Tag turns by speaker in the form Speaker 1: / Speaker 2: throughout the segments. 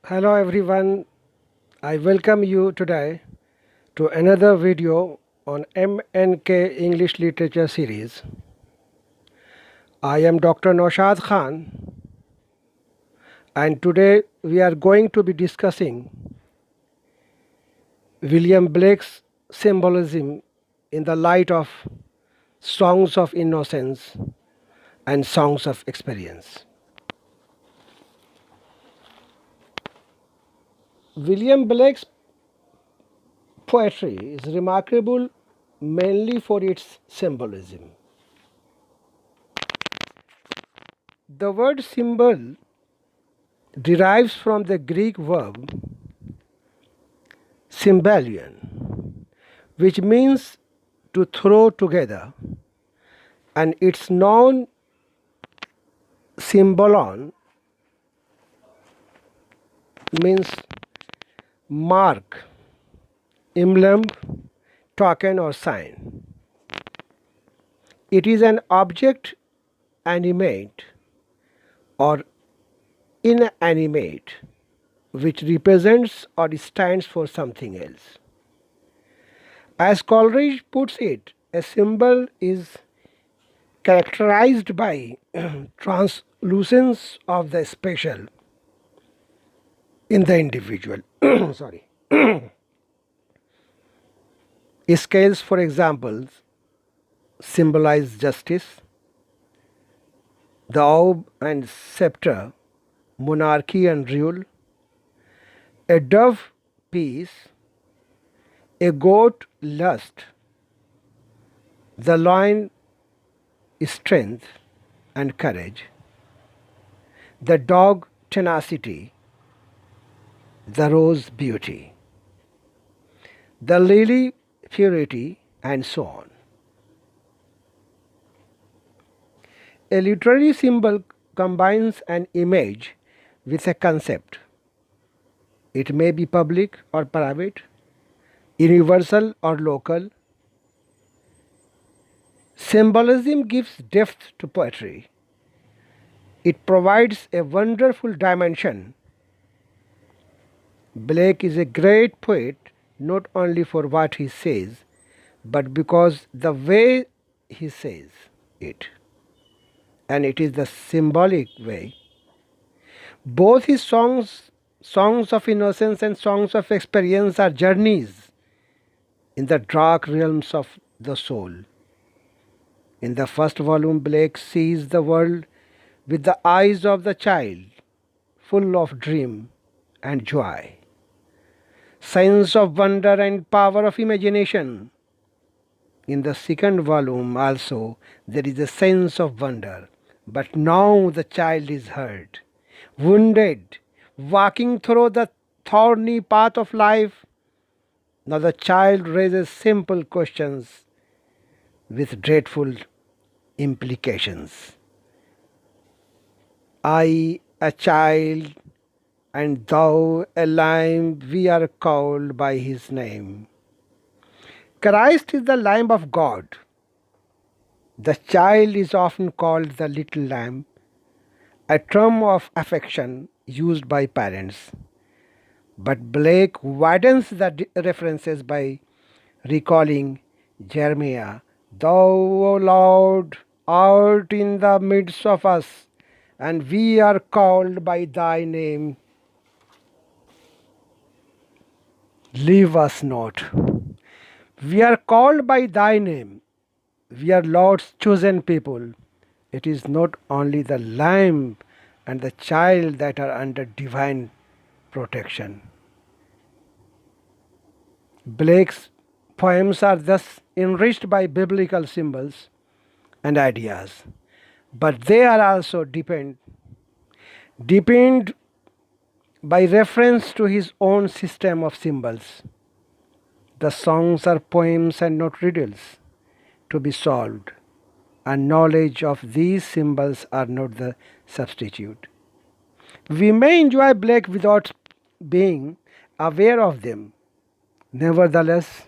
Speaker 1: Hello everyone, I welcome you today to another video on MNK English Literature series. I am Dr. Naushad Khan and today we are going to be discussing William Blake's Symbolism in the light of Songs of Innocence and Songs of Experience. William Blake's poetry is remarkable mainly for its symbolism. The word symbol derives from the Greek verb symbalion, which means to throw together, and its noun symbolon means mark, emblem, token, or sign. It is an object, animate or inanimate, which represents or stands for something else. As Coleridge puts it, a symbol is characterized by translucence of the spatial in the individual. Sorry. Scales, for example, symbolize justice, the orb and scepter, monarchy and rule, a dove, peace, a goat, lust, the lion, strength and courage, the dog, tenacity, the rose, beauty, the lily, purity, and so on. A literary symbol combines an image with a concept. It may be public or private, universal or local. Symbolism gives depth to poetry. It provides a wonderful dimension. Blake is a great poet not only for what he says, but because the way he says it. And it is the symbolic way. Both his songs, Songs of Innocence and Songs of Experience, are journeys in the dark realms of the soul. In the first volume, Blake sees the world with the eyes of the child, full of dream and joy, sense of wonder and power of imagination. In the second volume also there is a sense of wonder, but now the child is hurt, wounded, walking through the thorny path of life. Now the child raises simple questions with dreadful implications. I, a child, and thou, a lamb, we are called by his name. Christ is the Lamb of God. The child is often called the little lamb, a term of affection used by parents. But Blake widens the references by recalling Jeremiah, Thou, O Lord, art in the midst of us, and we are called by thy name. Leave us not. We are called by thy name. We are Lord's chosen people. It is not only the lamb and the child that are under divine protection. Blake's poems are thus enriched by biblical symbols and ideas, but they are also deepened by reference to his own system of symbols. The songs are poems and not riddles to be solved, and knowledge of these symbols are not the substitute. We may enjoy Blake without being aware of them. Nevertheless,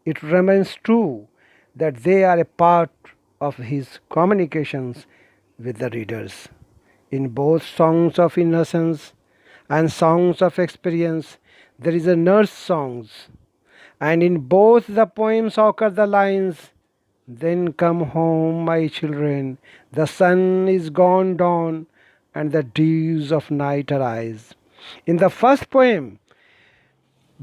Speaker 1: it remains true that they are a part of his communications with the readers. In both Songs of Innocence and songs of experience, there is a nurse songs. And in both the poems occur the lines, "Then come home, my children, the sun is gone down, and the dews of night arise." In the first poem,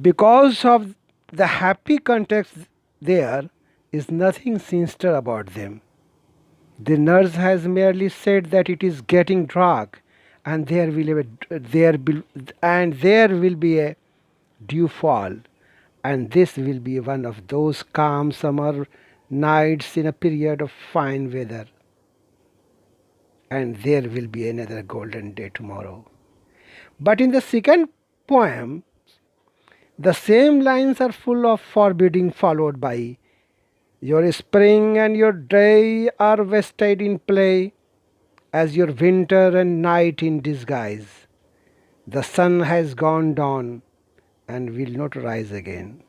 Speaker 1: because of the happy context, there is nothing sinister about them. The nurse has merely said that it is getting dark, and there will be a dew fall, and this will be one of those calm summer nights in a period of fine weather, and there will be another golden day tomorrow. But in the second poem, the same lines are full of forbidding, followed by, "Your spring and your day are wasted in play, as your winter and night in disguise. The sun has gone down and will not rise again."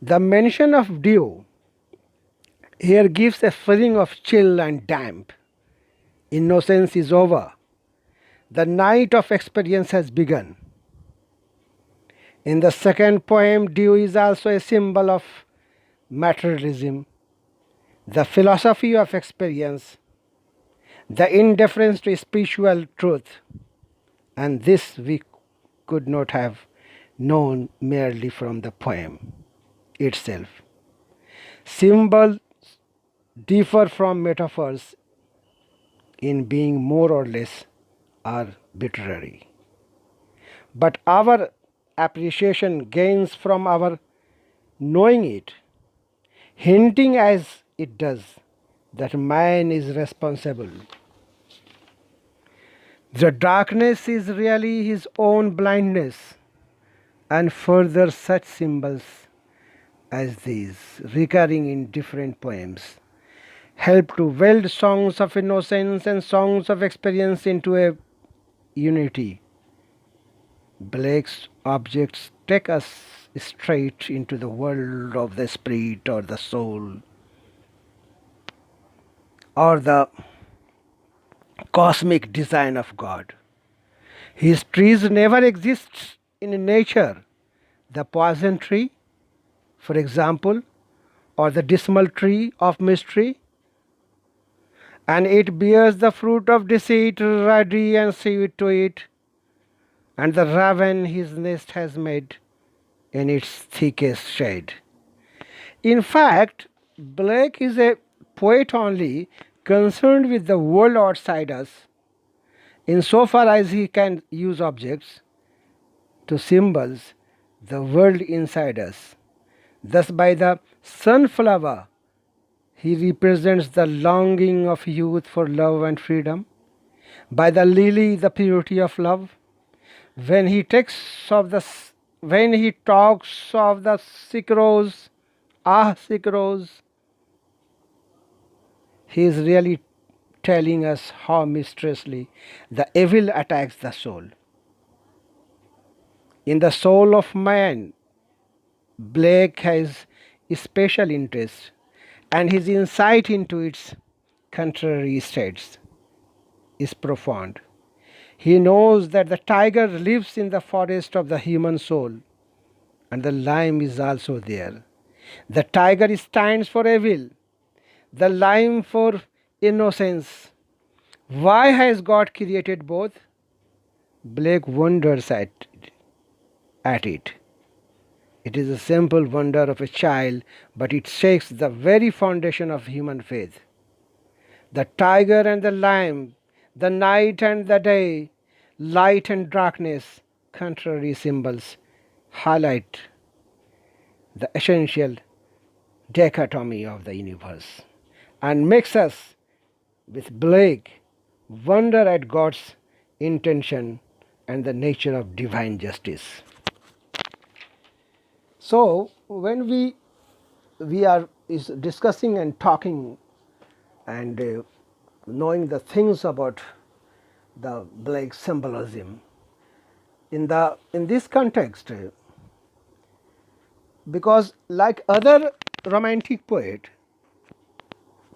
Speaker 1: The mention of dew here gives a feeling of chill and damp. Innocence is over. The night of experience has begun. In the second poem, dew is also a symbol of materialism, the philosophy of experience, the indifference to spiritual truth, and this we could not have known merely from the poem itself. Symbols differ from metaphors in being more or less arbitrary, but our appreciation gains from our knowing it, hinting as it does that man is responsible. The darkness is really his own blindness, and further such symbols as these, recurring in different poems, help to weld songs of innocence and songs of experience into a unity. Blake's objects take us straight into the world of the spirit or the soul, or the cosmic design of God. His trees never exist in nature. The poison tree, for example, or the dismal tree of mystery, and it bears the fruit of deceit, ready and sweet to eat, and the raven his nest has made in its thickest shade. In fact, Blake is a poet only concerned with the world outside us, insofar as he can use objects to symbols the world inside us. Thus, by the sunflower, he represents the longing of youth for love and freedom. By the lily, the purity of love. When he talks of the sick rose, ah, sick rose, he is really telling us how mysteriously the evil attacks the soul. In the soul of man, Blake has special interest, and his insight into its contrary states is profound. He knows that the tiger lives in the forest of the human soul, and the lion is also there. The tiger stands for evil, the lion for innocence. Why has God created both? Blake wonders at it. It is a simple wonder of a child, but it shakes the very foundation of human faith. The tiger and the lion, the night and the day, light and darkness, contrary symbols, highlight the essential dichotomy of the universe and makes us, with Blake, wonder at God's intention and the nature of divine justice. So, when we are discussing and talking and knowing the things about the Blake symbolism, in this context, because like other romantic poet,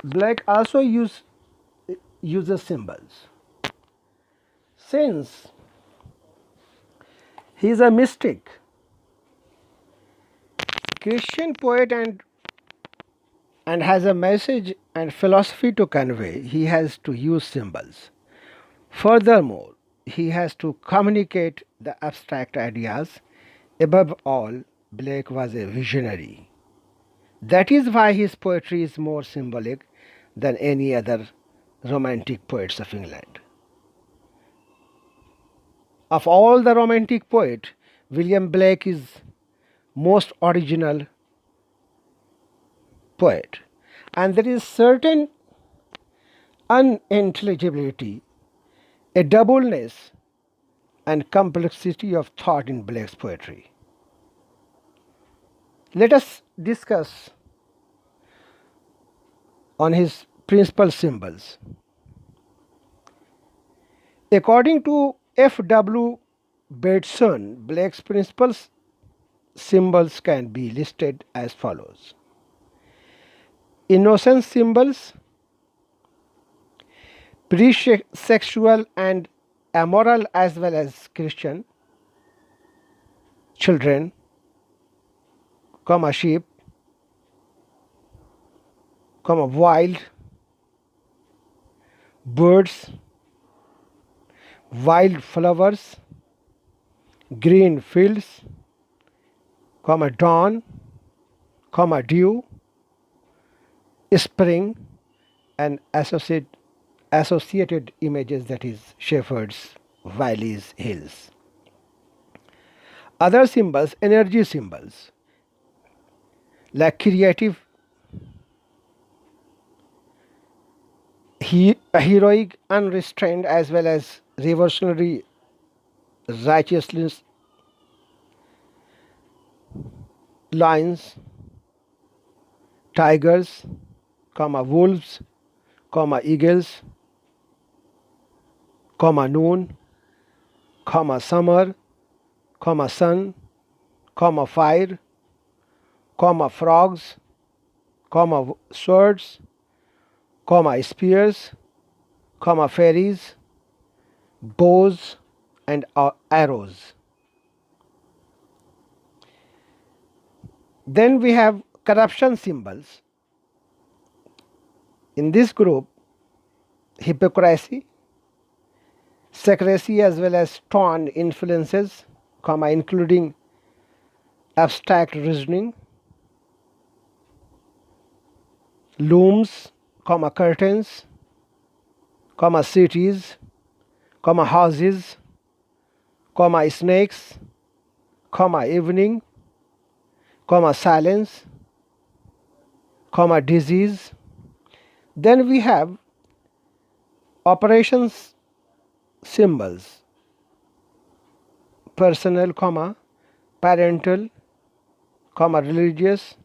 Speaker 1: Blake also uses symbols. Since He is a mystic, Christian poet, and has a message and philosophy to convey. He has to use symbols. Furthermore, he has to communicate the abstract ideas. Above all, Blake was a visionary. That is why his poetry is more symbolic than any other romantic poets of England. Of all the romantic poets, William Blake is most original poet, and there is certain unintelligibility, a doubleness and complexity of thought in Blake's poetry. Let us discuss on his principal symbols. According to F.W. Bateson, Blake's principal symbols can be listed as follows: innocence symbols, pre-sexual and amoral as well as Christian, children, sheep, wild, birds, wild flowers, green fields, dawn, dew, spring, and associated images, that is shepherds, valleys, hills. Other symbols, energy symbols, like creative, heroic, unrestrained, as well as revolutionary righteousness, lions, tigers, wolves, eagles, noon, summer, sun, fire, frogs, swords, spears, fairies, bows, and arrows. Then we have corruption symbols. In this group, hypocrisy, secrecy, as well as strong influences, including abstract reasoning, looms, curtains, cities, houses, snakes, evening, silence, disease. Then we have operations symbols, personal, parental, religious,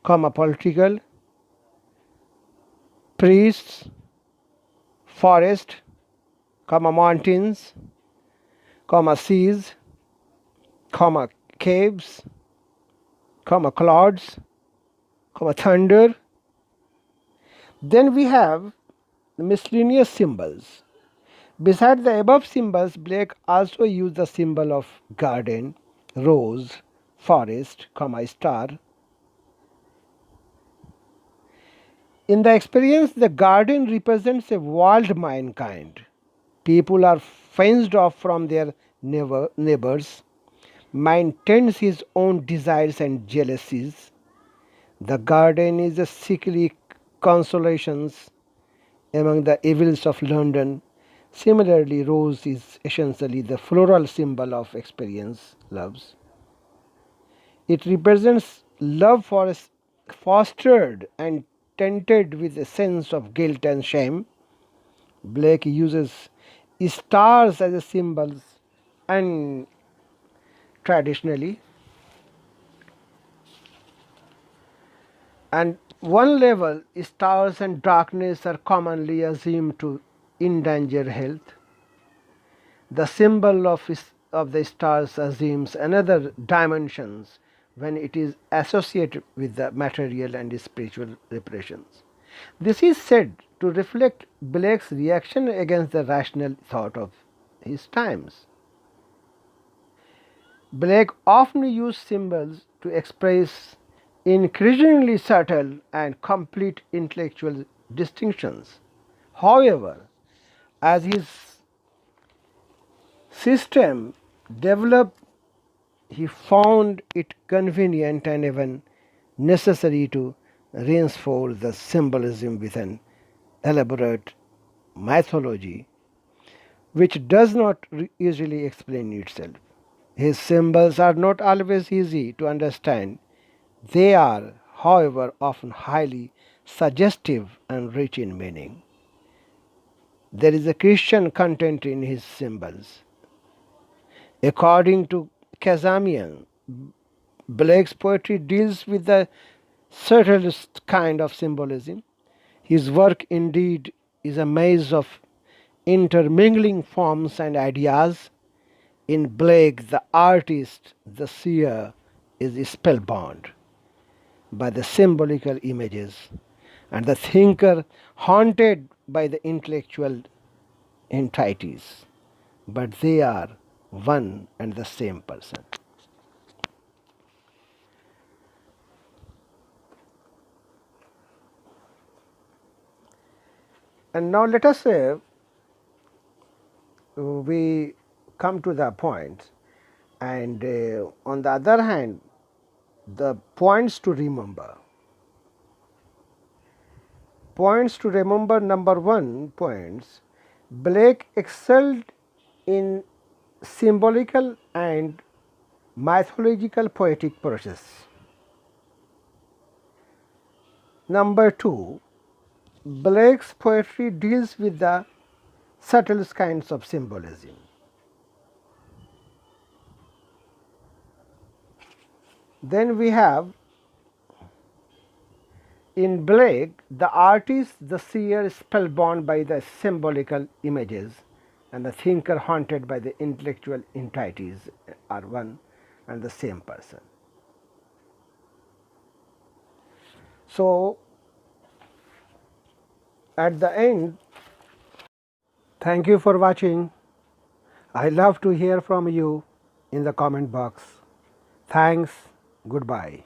Speaker 1: political, priests, forest, mountains, seas, caves, clouds, thunder. Then we have the miscellaneous symbols. Besides the above symbols, Blake also used the symbol of garden, rose, forest, star. In the experience, the garden represents a wild mankind. People are fenced off from their neighbors. Man tends his own desires and jealousies. The garden is a sickly consolations among the evils of London. Similarly, rose is essentially the floral symbol of experience, loves. It represents love fostered and tainted with a sense of guilt and shame. Blake uses stars as a symbols, and traditionally, and one level, stars and darkness are commonly assumed to endanger health. The symbol of the stars assumes another dimensions when it is associated with the material and spiritual repressions. This is said to reflect Blake's reaction against the rational thought of his times. Blake often used symbols to express increasingly subtle and complete intellectual distinctions. However, as his system developed, he found it convenient and even necessary to reinforce the symbolism with an elaborate mythology which does not easily explain itself. His symbols are not always easy to understand. They are, however, often highly suggestive and rich in meaning. There is a Christian content in his symbols. According to Kazamian, Blake's poetry deals with the subtlest kind of symbolism. His work indeed is a maze of intermingling forms and ideas. In Blake, the artist, the seer, is spellbound by the symbolical images, and the thinker haunted by the intellectual entities. But they are one and the same person. And now let us say we come to the point, and on the other hand, the points to remember. Points to remember: number one, points. Blake excelled in symbolical and mythological poetic process. Number two, Blake's poetry deals with the subtlest kinds of symbolism. Then we have in Blake, the artist, the seer, spellbound by the symbolical images, and the thinker haunted by the intellectual entities are one and the same person. So, at the end, thank you for watching. I love to hear from you in the comment box. Thanks. Goodbye.